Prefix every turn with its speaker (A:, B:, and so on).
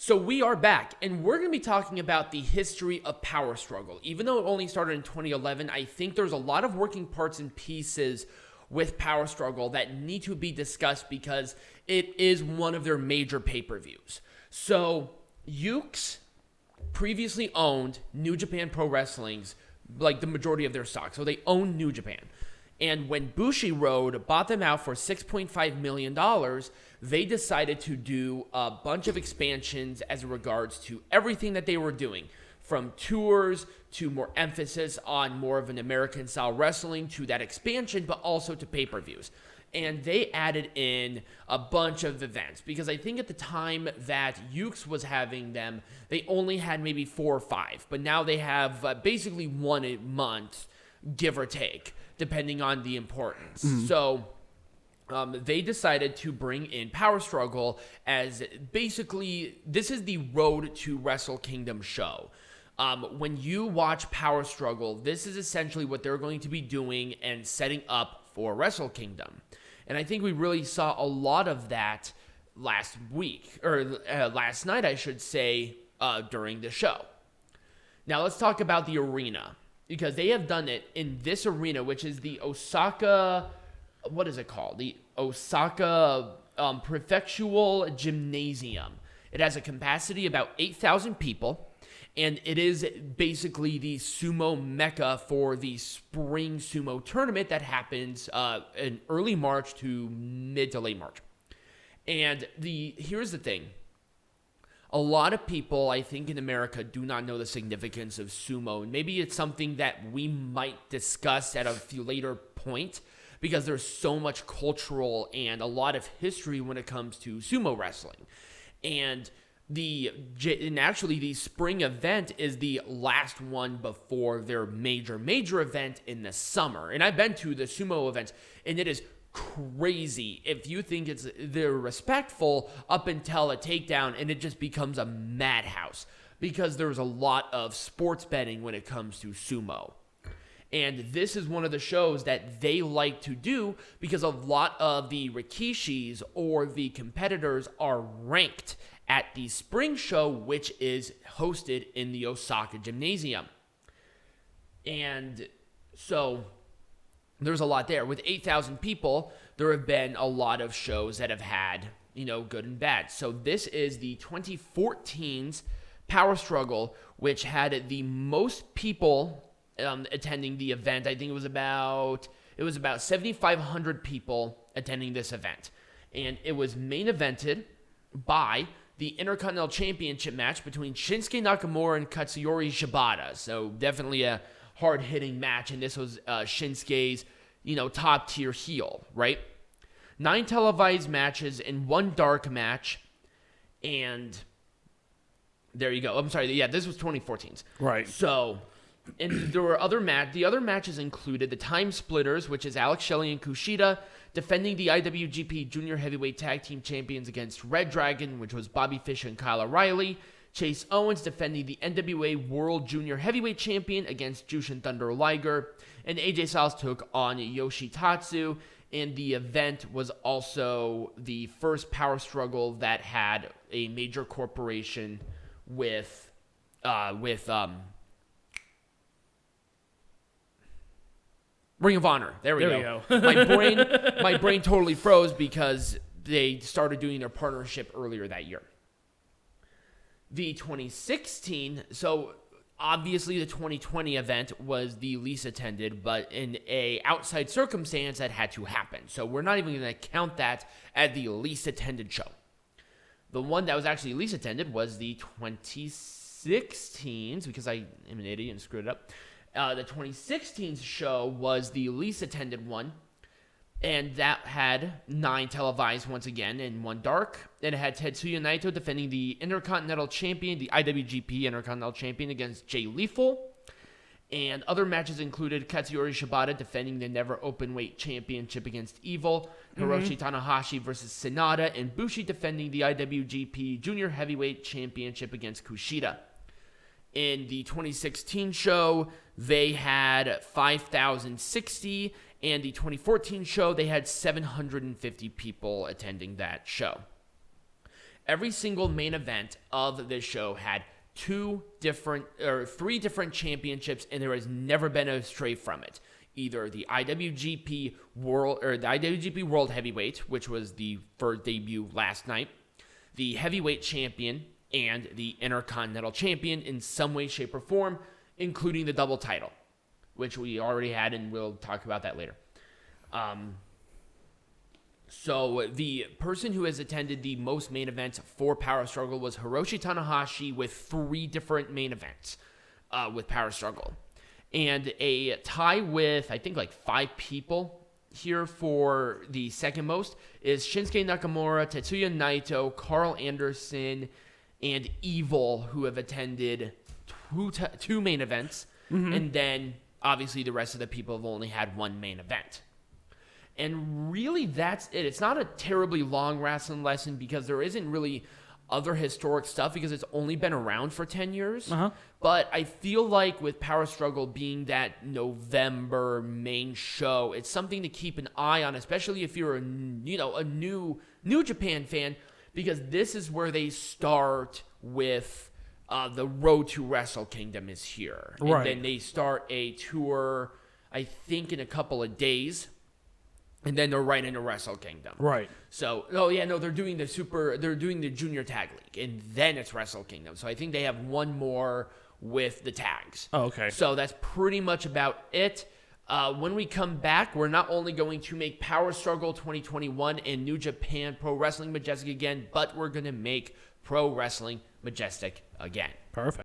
A: So we are back, and we're going to be talking about the history of Power Struggle. Even though it only started in 2011, I think there's a lot of working parts and pieces with Power Struggle that need to be discussed because it is one of their major pay-per-views. So Yuke's previously owned New Japan Pro Wrestling's, like, the majority of their stock. So they own New Japan. And when Bushiroad bought them out for $6.5 million, they decided to do a bunch of expansions as regards to everything that they were doing, from tours to more emphasis on more of an American-style wrestling to that expansion, but also to pay-per-views. And they added in a bunch of events because I think at the time that Yuke's was having them, they only had maybe 4 or 5, but now they have basically 1 a month, give or take, depending on the importance. So they decided to bring in Power Struggle as basically, this is the Road to Wrestle Kingdom show. When you watch Power Struggle, this is essentially what they're going to be doing and setting up for Wrestle Kingdom. And I think we really saw a lot of that last week, or last night, I should say, during the show. Now let's talk about the arena, because they have done it in this arena, which is the Osaka, what is it called? The Osaka Prefectural Gymnasium. It has a capacity about 8,000 people, and it is basically the sumo mecca for the spring sumo tournament that happens in early March to mid to late March. And here's the thing. A lot of people, I think, in America do not know the significance of sumo. And maybe it's something that we might discuss at a later point because there's so much cultural and a lot of history when it comes to sumo wrestling. And actually, the spring event is the last one before their major event in the summer. And I've been to the sumo events, and it is crazy if you think they're respectful up until a takedown, and it just becomes a madhouse because there's a lot of sports betting when it comes to sumo. And this is one of the shows that they like to do because a lot of the rikishis or the competitors are ranked at the spring show, which is hosted in the Osaka Gymnasium. And so there's a lot there. With 8,000 people, there have been a lot of shows that have had, good and bad. So this is the 2014's Power Struggle, which had the most people attending the event. I think it was about 7,500 people attending this event. And it was main evented by the Intercontinental Championship match between Shinsuke Nakamura and Katsuyori Shibata. So definitely a hard-hitting match, and this was Shinsuke's, top-tier heel, right? 9 televised matches and 1 dark match, and there you go. I'm sorry, yeah, this was 2014's.
B: Right.
A: So, and there were the other matches included the Time Splitters, which is Alex Shelley and Kushida, defending the IWGP Junior Heavyweight Tag Team Champions against Red Dragon, which was Bobby Fish and Kyle O'Reilly. Chase Owens defending the NWA World Junior Heavyweight Champion against Jushin Thunder Liger. And AJ Styles took on Yoshi-Tatsu. And the event was also the first Power Struggle that had a major corporation with Ring of Honor. There we go. My brain totally froze because they started doing their partnership earlier that year. The 2016, so obviously the 2020 event was the least attended, but in a outside circumstance that had to happen. So we're not even going to count that as the least attended show. The one that was actually least attended was the 2016's, because I am an idiot and screwed it up. The 2016 show was the least attended one, and that had 9 televised once again and 1 dark. And it had Tetsuya Naito defending the Intercontinental Champion, the IWGP Intercontinental Champion, against Jay Lethal. And other matches included Katsuyori Shibata defending the Never Openweight Championship against Evil, Hiroshi Tanahashi versus SANADA, and Bushi defending the IWGP Junior Heavyweight Championship against Kushida. In the 2016 show, they had 5,060, and the 2014 show, they had 750 people attending that show. every single main event of this show had three different championships, and there has never been a stray from it. Either the IWGP World Heavyweight, which was the first debut last night, the Heavyweight Champion, and the Intercontinental Champion in some way, shape, or form, including the double title, which we already had, and we'll talk about that later. So the person who has attended the most main events for Power Struggle was Hiroshi Tanahashi with 3 different main events with Power Struggle. And a tie with, I think, like 5 people here for the second most is Shinsuke Nakamura, Tetsuya Naito, Carl Anderson, and Evil, who have attended 2 main events. Mm-hmm. And then, obviously, the rest of the people have only had 1 main event. And really, that's it. It's not a terribly long wrestling lesson because there isn't really other historic stuff because it's only been around for 10 years. Uh-huh. But I feel like with Power Struggle being that November main show, it's something to keep an eye on, especially if you're a New Japan fan, because this is where they start with the road to Wrestle Kingdom is here. Right. And then they start a tour, I think, in a couple of days. And then they're right into Wrestle Kingdom. Right. So, they're doing the Junior Tag League, and then it's Wrestle Kingdom. So I think they have one more with the tags. Oh, okay. So that's pretty much about it. When we come back, we're not only going to make Power Struggle 2021 and New Japan Pro Wrestling Majestic again, but we're going to make Pro Wrestling Majestic again. Perfect.